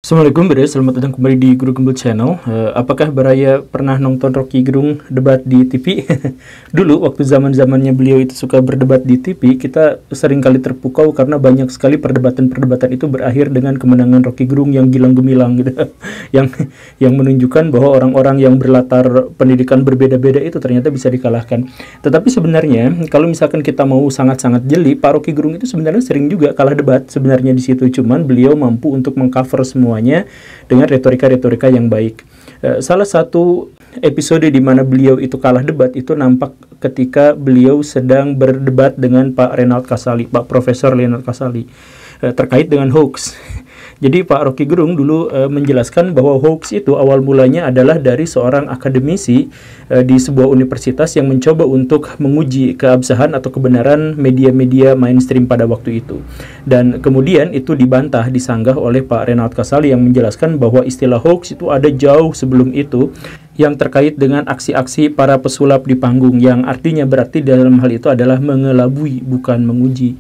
Assalamualaikum Bro, selamat datang kembali di Guru Gembul Channel. Apakah Baraya pernah nonton Rocky Gerung debat di TV? Dulu waktu zaman-zamannya beliau itu suka berdebat di TV, kita sering kali terpukau karena banyak sekali perdebatan-perdebatan itu berakhir dengan kemenangan Rocky Gerung yang gilang gemilang gitu. yang menunjukkan bahwa orang-orang yang berlatar pendidikan berbeda-beda itu ternyata bisa dikalahkan. Tetapi sebenarnya kalau misalkan kita mau sangat-sangat jeli, Pak Rocky Gerung itu sebenarnya sering juga kalah debat sebenarnya di situ, cuman beliau mampu untuk mengcover semuanya dengan retorika-retorika yang baik. Salah satu episode di mana beliau itu kalah debat itu nampak ketika beliau sedang berdebat dengan Pak Renald Kasali, Pak Profesor Renald Kasali, terkait dengan hoax. Jadi Pak Rocky Gerung dulu menjelaskan bahwa hoax itu awal mulanya adalah dari seorang akademisi di sebuah universitas yang mencoba untuk menguji keabsahan atau kebenaran media-media mainstream pada waktu itu. Dan kemudian itu dibantah, disanggah oleh Pak Renald Kasali yang menjelaskan bahwa istilah hoax itu ada jauh sebelum itu, yang terkait dengan aksi-aksi para pesulap di panggung, yang artinya berarti dalam hal itu adalah mengelabui, bukan menguji.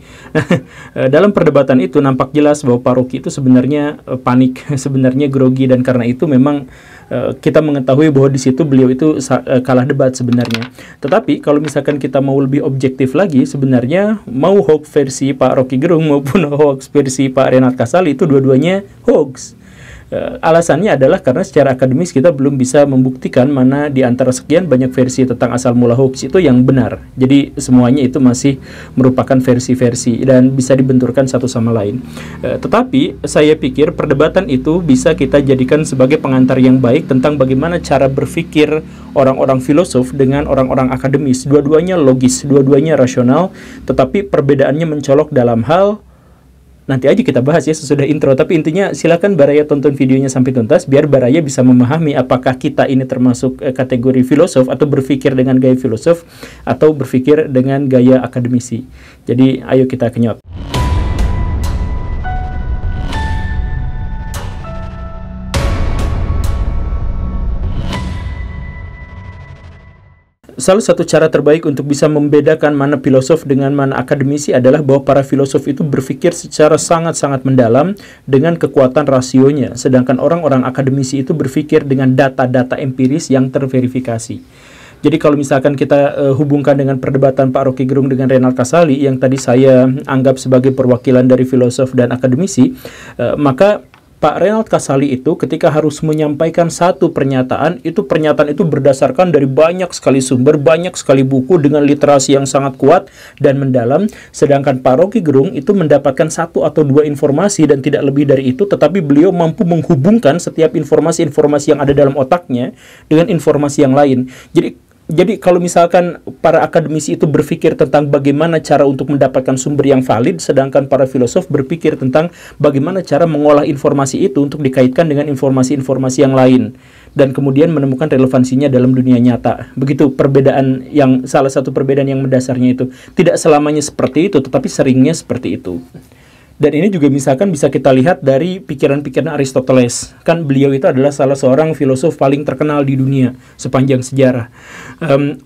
Dalam perdebatan itu nampak jelas bahwa Pak Rocky itu sebenarnya panik, sebenarnya grogi, dan karena itu memang kita mengetahui bahwa di situ beliau itu kalah debat sebenarnya. Tetapi kalau misalkan kita mau lebih objektif lagi, sebenarnya mau hoax versi Pak Rocky Gerung maupun hoax versi Pak Renald Kasali itu dua-duanya hoax. Alasannya adalah karena secara akademis kita belum bisa membuktikan mana di antara sekian banyak versi tentang asal mula hoax itu yang benar. Jadi semuanya itu masih merupakan versi-versi dan bisa dibenturkan satu sama lain. Tetapi saya pikir perdebatan itu bisa kita jadikan sebagai pengantar yang baik tentang bagaimana cara berpikir orang-orang filosof dengan orang-orang akademis. Dua-duanya logis, dua-duanya rasional, tetapi perbedaannya mencolok dalam hal nanti aja kita bahas ya sesudah intro. Tapi intinya silakan Baraya tonton videonya sampai tuntas biar Baraya bisa memahami apakah kita ini termasuk kategori filosof atau berpikir dengan gaya filosof atau berpikir dengan gaya akademisi. Jadi ayo kita kenyot. Salah satu cara terbaik untuk bisa membedakan mana filosof dengan mana akademisi adalah bahwa para filosof itu berpikir secara sangat-sangat mendalam dengan kekuatan rasionya, sedangkan orang-orang akademisi itu berpikir dengan data-data empiris yang terverifikasi. Jadi kalau misalkan kita hubungkan dengan perdebatan Pak Rocky Gerung dengan Renald Kasali yang tadi saya anggap sebagai perwakilan dari filosof dan akademisi, maka Pak Renald Kasali itu ketika harus menyampaikan satu pernyataan itu berdasarkan dari banyak sekali sumber, banyak sekali buku dengan literasi yang sangat kuat dan mendalam, sedangkan Pak Rocky Gerung itu mendapatkan satu atau dua informasi dan tidak lebih dari itu, tetapi beliau mampu menghubungkan setiap informasi-informasi yang ada dalam otaknya dengan informasi yang lain. Jadi kalau misalkan para akademisi itu berpikir tentang bagaimana cara untuk mendapatkan sumber yang valid, sedangkan para filosof berpikir tentang bagaimana cara mengolah informasi itu untuk dikaitkan dengan informasi-informasi yang lain dan kemudian menemukan relevansinya dalam dunia nyata. Begitu perbedaan yang salah satu perbedaan yang mendasarnya itu. Tidak selamanya seperti itu, tetapi seringnya seperti itu. Dan ini juga misalkan bisa kita lihat dari pikiran-pikiran Aristoteles. Kan beliau itu adalah salah seorang filosof paling terkenal di dunia sepanjang sejarah.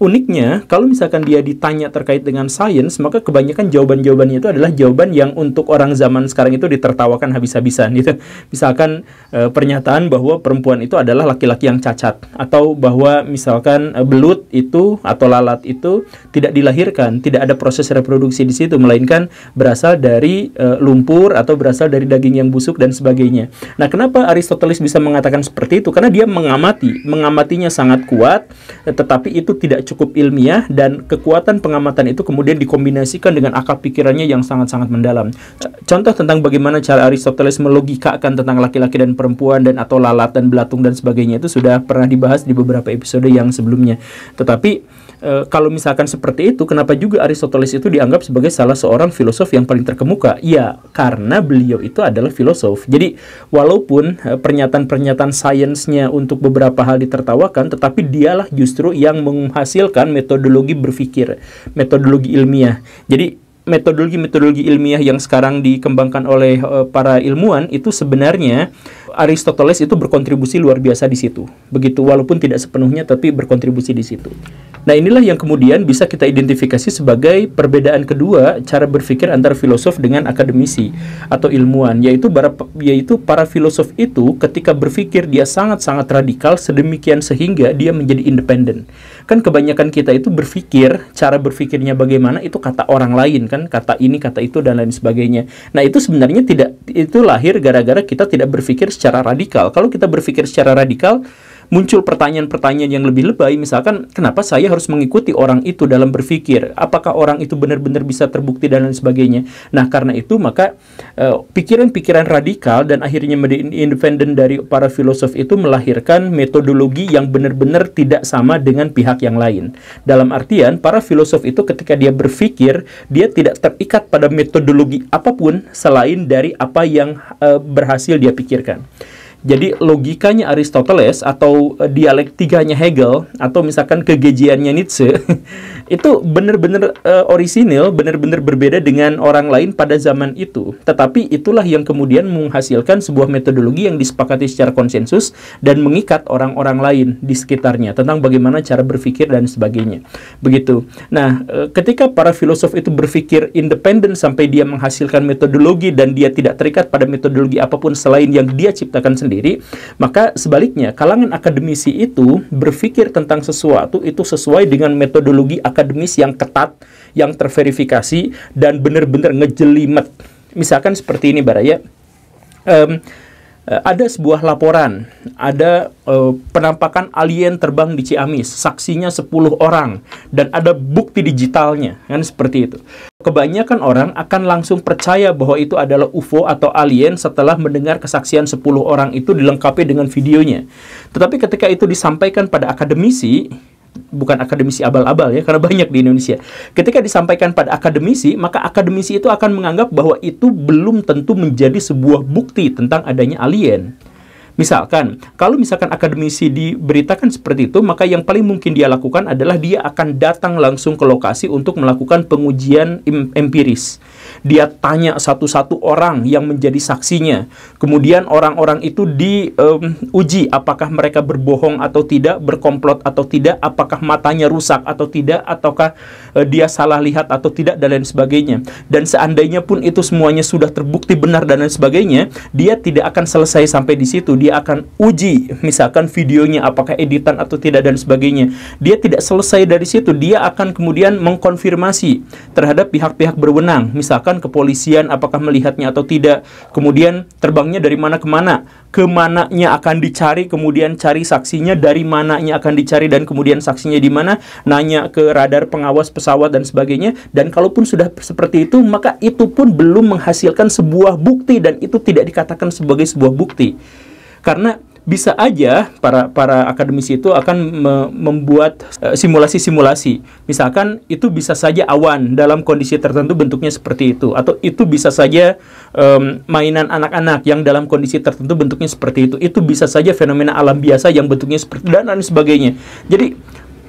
Uniknya, kalau misalkan dia ditanya terkait dengan sains, maka kebanyakan jawaban-jawabannya itu adalah jawaban yang untuk orang zaman sekarang itu ditertawakan habis-habisan gitu. Misalkan pernyataan bahwa perempuan itu adalah laki-laki yang cacat, atau bahwa misalkan belut itu atau lalat itu tidak dilahirkan, tidak ada proses reproduksi di situ, melainkan berasal dari lumpur atau berasal dari daging yang busuk dan sebagainya. Nah, kenapa Aristoteles bisa mengatakan seperti itu? Karena dia mengamatinya sangat kuat, tetapi itu tidak cukup ilmiah, dan kekuatan pengamatan itu kemudian dikombinasikan dengan akal pikirannya yang sangat-sangat mendalam. Contoh tentang bagaimana cara Aristoteles melogikakan tentang laki-laki dan perempuan dan atau lalat dan belatung dan sebagainya itu sudah pernah dibahas di beberapa episode yang sebelumnya. Tetapi kalau misalkan seperti itu, kenapa juga Aristoteles itu dianggap sebagai salah seorang filosof yang paling terkemuka? Ya, karena beliau itu adalah filosof. Jadi, walaupun pernyataan-pernyataan sainsnya untuk beberapa hal ditertawakan, tetapi dialah justru yang menghasilkan metodologi berpikir, metodologi ilmiah. Jadi, metodologi-metodologi ilmiah yang sekarang dikembangkan oleh para ilmuwan itu sebenarnya Aristoteles itu berkontribusi luar biasa di situ. Begitu, walaupun tidak sepenuhnya tapi berkontribusi di situ. Nah, inilah yang kemudian bisa kita identifikasi sebagai perbedaan kedua cara berpikir antara filosof dengan akademisi atau ilmuwan, yaitu para filosof itu ketika berpikir dia sangat-sangat radikal sedemikian sehingga dia menjadi independen. Kan kebanyakan kita itu berpikir, cara berpikirnya bagaimana itu kata orang lain kan, kata ini, kata itu dan lain sebagainya. Nah, itu sebenarnya itu lahir gara-gara kita tidak berpikir secara radikal. Kalau kita berpikir secara radikal, muncul pertanyaan-pertanyaan yang lebih lebay, misalkan kenapa saya harus mengikuti orang itu dalam berpikir, apakah orang itu benar-benar bisa terbukti dan lain sebagainya. Nah, karena itu maka pikiran-pikiran radikal dan akhirnya menjadi independen dari para filosof itu melahirkan metodologi yang benar-benar tidak sama dengan pihak yang lain. Dalam artian, para filosof itu ketika dia berpikir, dia tidak terikat pada metodologi apapun selain dari apa yang berhasil dia pikirkan. Jadi logikanya Aristoteles atau dialektikanya Hegel atau misalkan kegejiannya Nietzsche itu benar-benar orisinil, benar-benar berbeda dengan orang lain pada zaman itu. Tetapi itulah yang kemudian menghasilkan sebuah metodologi yang disepakati secara konsensus dan mengikat orang-orang lain di sekitarnya tentang bagaimana cara berpikir dan sebagainya. Begitu. Nah, ketika para filosof itu berpikir independen sampai dia menghasilkan metodologi dan dia tidak terikat pada metodologi apapun selain yang dia ciptakan sendiri, maka sebaliknya kalangan akademisi itu berpikir tentang sesuatu itu sesuai dengan metodologi akademis yang ketat, yang terverifikasi dan benar-benar ngejelimet. Misalkan seperti ini Baraya, ada sebuah laporan, ada penampakan alien terbang di Ciamis, saksinya 10 orang, dan ada bukti digitalnya, kan seperti itu. Kebanyakan orang akan langsung percaya bahwa itu adalah UFO atau alien setelah mendengar kesaksian 10 orang itu dilengkapi dengan videonya. Tetapi ketika itu disampaikan pada akademisi, bukan akademisi abal-abal ya, karena banyak di Indonesia. Ketika disampaikan pada akademisi, maka akademisi itu akan menganggap bahwa itu belum tentu menjadi sebuah bukti tentang adanya alien. Misalkan, kalau misalkan akademisi diberitakan seperti itu, maka yang paling mungkin dia lakukan adalah dia akan datang langsung ke lokasi untuk melakukan pengujian empiris. Dia tanya satu-satu orang yang menjadi saksinya. Kemudian orang-orang itu diuji apakah mereka berbohong atau tidak, berkomplot atau tidak, apakah matanya rusak atau tidak, ataukah dia salah lihat atau tidak, dan lain sebagainya. Dan seandainya pun itu semuanya sudah terbukti benar dan lain sebagainya, dia tidak akan selesai sampai di situ. Dia akan uji misalkan videonya apakah editan atau tidak dan sebagainya. Dia tidak selesai dari situ, dia akan kemudian mengkonfirmasi terhadap pihak-pihak berwenang, misalkan kepolisian apakah melihatnya atau tidak, kemudian terbangnya dari mana ke mana, kemananya akan dicari, kemudian cari saksinya, dari mananya akan dicari, dan kemudian saksinya di mana, nanya ke radar pengawas pesawat dan sebagainya. Dan kalaupun sudah seperti itu, maka itu pun belum menghasilkan sebuah bukti dan itu tidak dikatakan sebagai sebuah bukti. Karena bisa aja para akademisi itu akan membuat simulasi-simulasi. Misalkan itu bisa saja awan dalam kondisi tertentu bentuknya seperti itu, atau itu bisa saja mainan anak-anak yang dalam kondisi tertentu bentuknya seperti itu. Itu bisa saja fenomena alam biasa yang bentuknya seperti itu dan lain sebagainya. Jadi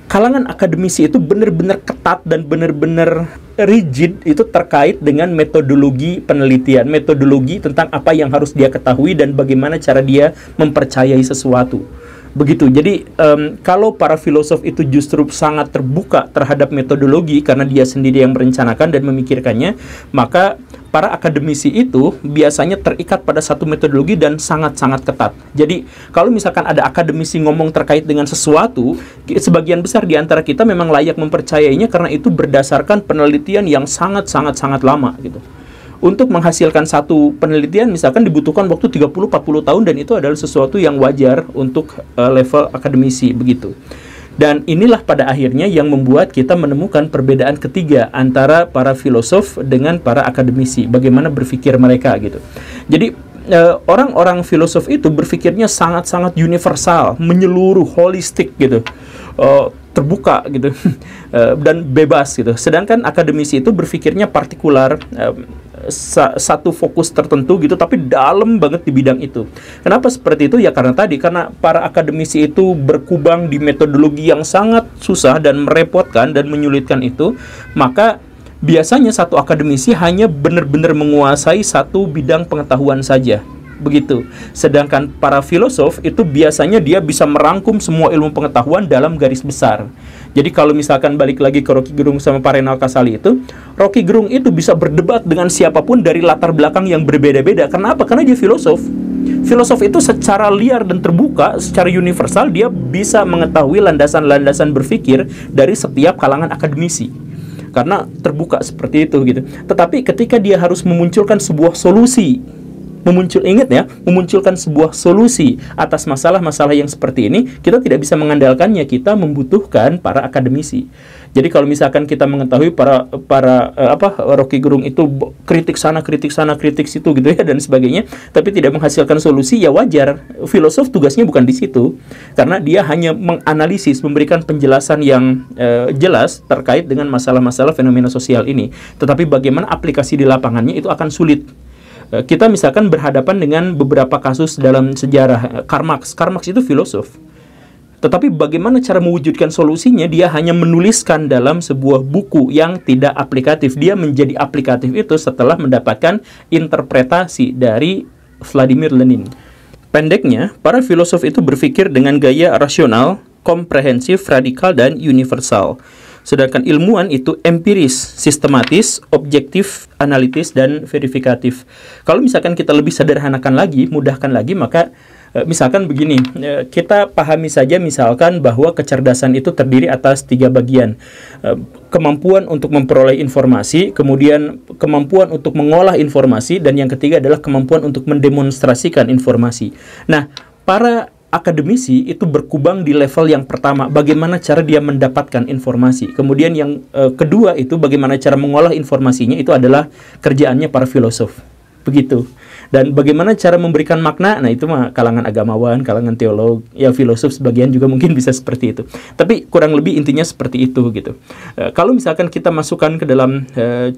kalangan akademisi itu benar-benar ketat dan benar-benar rigid itu terkait dengan metodologi penelitian, metodologi tentang apa yang harus dia ketahui dan bagaimana cara dia mempercayai sesuatu. Begitu. Jadi kalau para filosof itu justru sangat terbuka terhadap metodologi karena dia sendiri yang merencanakan dan memikirkannya, maka para akademisi itu biasanya terikat pada satu metodologi dan sangat-sangat ketat. Jadi kalau misalkan ada akademisi ngomong terkait dengan sesuatu, sebagian besar di antara kita memang layak mempercayainya karena itu berdasarkan penelitian yang sangat-sangat lama gitu. Untuk menghasilkan satu penelitian misalkan dibutuhkan waktu 30-40 tahun dan itu adalah sesuatu yang wajar untuk level akademisi begitu. Dan inilah pada akhirnya yang membuat kita menemukan perbedaan ketiga antara para filosof dengan para akademisi, bagaimana berpikir mereka gitu. Jadi orang-orang filosof itu berpikirnya sangat-sangat universal, menyeluruh, holistik gitu. Terbuka gitu dan bebas gitu. Sedangkan akademisi itu berpikirnya partikular, satu fokus tertentu gitu, tapi dalam banget di bidang itu. Kenapa seperti itu? Ya karena para akademisi itu berkubang di metodologi yang sangat susah dan merepotkan dan menyulitkan itu, maka Biasanya satu akademisi hanya benar-benar menguasai satu bidang pengetahuan saja. Begitu. Sedangkan para filosof itu biasanya dia bisa merangkum semua ilmu pengetahuan dalam garis besar. Jadi kalau misalkan balik lagi ke Rocky Gerung sama Pak Renal Kasali itu, Rocky Gerung itu bisa berdebat dengan siapapun dari latar belakang yang berbeda-beda. Kenapa? Karena dia filosof. Filosof itu secara liar dan terbuka, secara universal, dia bisa mengetahui landasan-landasan berpikir dari setiap kalangan akademisi. Karena terbuka seperti itu gitu. Tetapi ketika dia harus memunculkan sebuah solusi, memunculkan sebuah solusi atas masalah-masalah yang seperti ini, kita tidak bisa mengandalkannya, kita membutuhkan para akademisi. Jadi kalau misalkan kita mengetahui para Rocky Gerung itu kritik sana, kritik situ gitu ya dan sebagainya, tapi tidak menghasilkan solusi, ya wajar. Filosof tugasnya bukan di situ, karena dia hanya menganalisis, memberikan penjelasan yang jelas terkait dengan masalah-masalah fenomena sosial ini. Tetapi bagaimana aplikasi di lapangannya itu akan sulit. Kita misalkan berhadapan dengan beberapa kasus dalam sejarah. Karl Marx itu filosof. Tetapi bagaimana cara mewujudkan solusinya, dia hanya menuliskan dalam sebuah buku yang tidak aplikatif. Dia menjadi aplikatif itu setelah mendapatkan interpretasi dari Vladimir Lenin. Pendeknya, para filosof itu berpikir dengan gaya rasional, komprehensif, radikal, dan universal. Sedangkan ilmuwan itu empiris, sistematis, objektif, analitis, dan verifikatif. Kalau misalkan kita lebih sederhanakan lagi, mudahkan lagi, maka misalkan begini, kita pahami saja misalkan bahwa kecerdasan itu terdiri atas 3 bagian. Kemampuan untuk memperoleh informasi, kemudian kemampuan untuk mengolah informasi, dan yang ketiga adalah kemampuan untuk mendemonstrasikan informasi. Nah, para akademisi itu berkubang di level yang pertama, bagaimana cara dia mendapatkan informasi. Kemudian yang kedua itu bagaimana cara mengolah informasinya, itu adalah kerjaannya para filosof. Begitu. Dan bagaimana cara memberikan makna, nah itu mah kalangan agamawan, kalangan teolog, ya filosof sebagian juga mungkin bisa seperti itu. Tapi kurang lebih intinya seperti itu gitu. Kalau misalkan kita masukkan ke dalam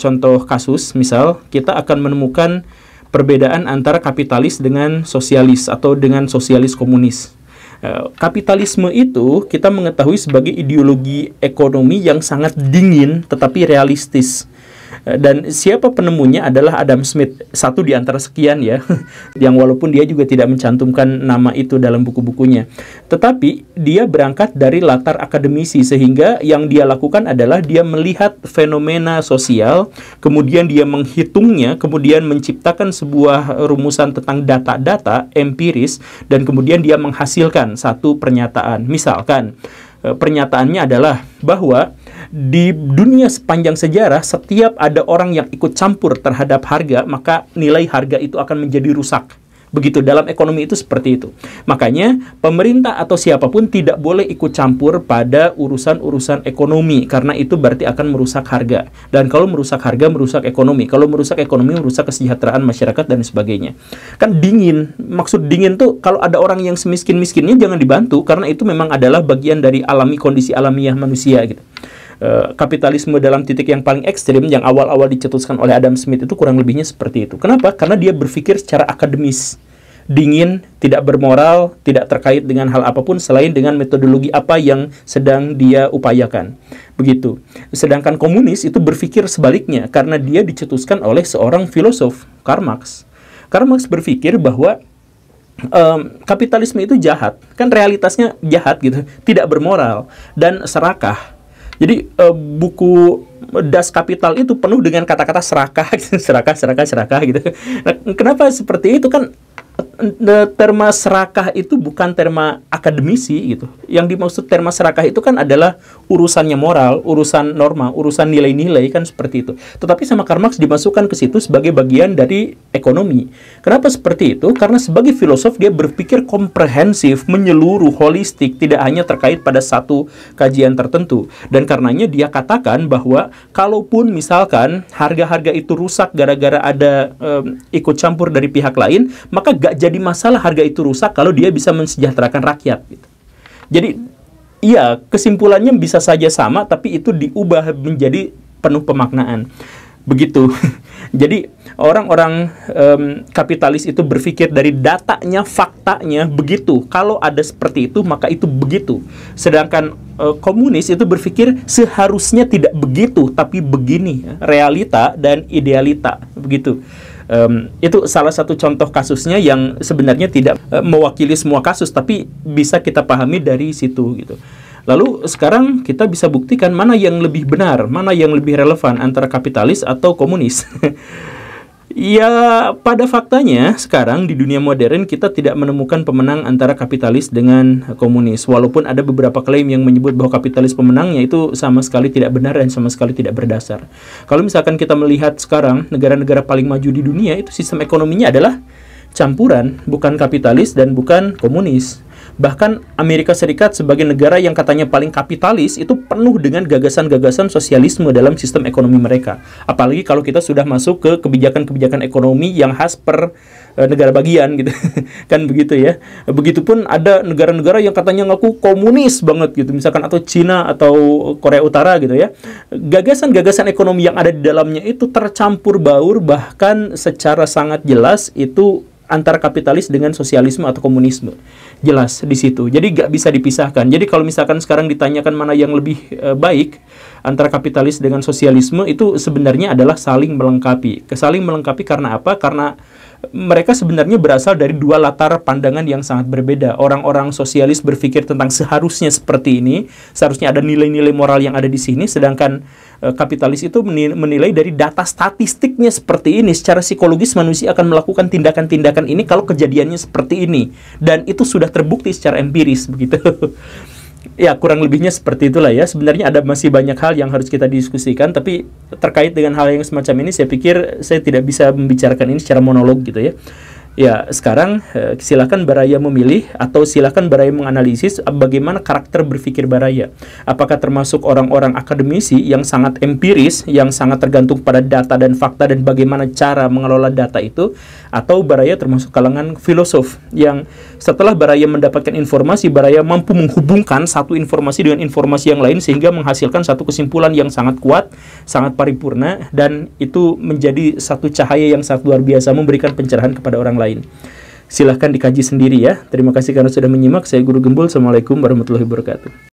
contoh kasus, misal kita akan menemukan perbedaan antara kapitalis dengan sosialis atau dengan sosialis komunis. Kapitalisme itu kita mengetahui sebagai ideologi ekonomi yang sangat dingin tetapi realistis. Dan siapa penemunya adalah Adam Smith, satu di antara sekian ya, yang walaupun dia juga tidak mencantumkan nama itu dalam buku-bukunya. Tetapi dia berangkat dari latar akademisi, sehingga yang dia lakukan adalah dia melihat fenomena sosial, kemudian dia menghitungnya, kemudian menciptakan sebuah rumusan tentang data-data empiris, dan kemudian dia menghasilkan satu pernyataan. Misalkan, pernyataannya adalah bahwa di dunia sepanjang sejarah, setiap ada orang yang ikut campur terhadap harga, maka nilai harga itu akan menjadi rusak. Begitu, dalam ekonomi itu seperti itu. Makanya, pemerintah atau siapapun tidak boleh ikut campur pada urusan-urusan ekonomi, karena itu berarti akan merusak harga. Dan kalau merusak harga, merusak ekonomi. Kalau merusak ekonomi, merusak kesejahteraan masyarakat dan sebagainya. Kan dingin. Maksud dingin tuh, kalau ada orang yang semiskin-miskinnya jangan dibantu, karena itu memang adalah bagian dari kondisi alamiah manusia gitu. Kapitalisme dalam titik yang paling ekstrim yang awal-awal dicetuskan oleh Adam Smith itu kurang lebihnya seperti itu. Kenapa? Karena dia berpikir secara akademis, dingin, tidak bermoral, tidak terkait dengan hal apapun selain dengan metodologi apa yang sedang dia upayakan. Begitu. Sedangkan komunis itu berpikir sebaliknya, karena dia dicetuskan oleh seorang filosof, Karl Marx. Karl Marx berpikir bahwa kapitalisme itu jahat, kan realitasnya jahat gitu, tidak bermoral dan serakah. Jadi buku Das Kapital itu penuh dengan kata-kata serakah, serakah gitu. Nah, kenapa seperti itu? Kan terma serakah itu bukan terma akademisi gitu. Yang dimaksud terma serakah itu kan adalah urusannya moral, urusan norma, urusan nilai-nilai, kan seperti itu. Tetapi sama Karl Marx dimasukkan ke situ sebagai bagian dari ekonomi. Kenapa seperti itu? Karena sebagai filosof dia berpikir komprehensif, menyeluruh, holistik, tidak hanya terkait pada satu kajian tertentu. Dan karenanya dia katakan bahwa kalaupun misalkan harga-harga itu rusak gara-gara ada ikut campur dari pihak lain, maka gak jadi masalah harga itu rusak kalau dia bisa mensejahterakan rakyat gitu. Jadi iya, kesimpulannya bisa saja sama, tapi itu diubah menjadi penuh pemaknaan. Begitu. Jadi orang-orang kapitalis itu berpikir dari datanya, faktanya begitu. Kalau ada seperti itu, maka itu begitu. Sedangkan komunis itu berpikir seharusnya tidak begitu, tapi begini, realita dan idealita, begitu. Itu salah satu contoh kasusnya yang sebenarnya tidak mewakili semua kasus, tapi bisa kita pahami dari situ gitu. Lalu sekarang kita bisa buktikan mana yang lebih benar, mana yang lebih relevan antara kapitalis atau komunis. Ya, pada faktanya sekarang di dunia modern kita tidak menemukan pemenang antara kapitalis dengan komunis. Walaupun ada beberapa klaim yang menyebut bahwa kapitalis pemenangnya, itu sama sekali tidak benar dan sama sekali tidak berdasar. Kalau misalkan kita melihat sekarang negara-negara paling maju di dunia, itu sistem ekonominya adalah campuran, bukan kapitalis dan bukan komunis. Bahkan Amerika Serikat sebagai negara yang katanya paling kapitalis itu penuh dengan gagasan-gagasan sosialisme dalam sistem ekonomi mereka. Apalagi kalau kita sudah masuk ke kebijakan-kebijakan ekonomi yang khas per negara bagian gitu. Kan begitu ya. Begitupun ada negara-negara yang katanya ngaku komunis banget gitu, misalkan atau Cina atau Korea Utara gitu ya. Gagasan-gagasan ekonomi yang ada di dalamnya itu tercampur baur, bahkan secara sangat jelas itu antara kapitalis dengan sosialisme atau komunisme. Jelas di situ. Jadi nggak bisa dipisahkan. Jadi kalau misalkan sekarang ditanyakan mana yang lebih baik antara kapitalis dengan sosialisme, itu sebenarnya adalah saling melengkapi. Saling melengkapi karena apa? Karena mereka sebenarnya berasal dari dua latar pandangan yang sangat berbeda. Orang-orang sosialis berpikir tentang seharusnya seperti ini, seharusnya ada nilai-nilai moral yang ada di sini, sedangkan kapitalis itu menilai dari data statistiknya seperti ini. Secara psikologis manusia akan melakukan tindakan-tindakan ini kalau kejadiannya seperti ini, dan itu sudah terbukti secara empiris begitu. Ya, kurang lebihnya seperti itulah ya. Sebenarnya ada masih banyak hal yang harus kita diskusikan, tapi terkait dengan hal yang semacam ini saya pikir saya tidak bisa membicarakan ini secara monolog gitu ya. Ya, sekarang silakan Baraya memilih atau silakan Baraya menganalisis bagaimana karakter berpikir Baraya. Apakah termasuk orang-orang akademisi yang sangat empiris, yang sangat tergantung pada data dan fakta dan bagaimana cara mengelola data itu, atau Baraya termasuk kalangan filosof yang setelah Baraya mendapatkan informasi, Baraya mampu menghubungkan satu informasi dengan informasi yang lain sehingga menghasilkan satu kesimpulan yang sangat kuat, sangat paripurna, dan itu menjadi satu cahaya yang sangat luar biasa, memberikan pencerahan kepada orang lain. Silahkan dikaji sendiri ya. Terima kasih karena sudah menyimak. Saya Guru Gembul. Assalamualaikum warahmatullahi wabarakatuh.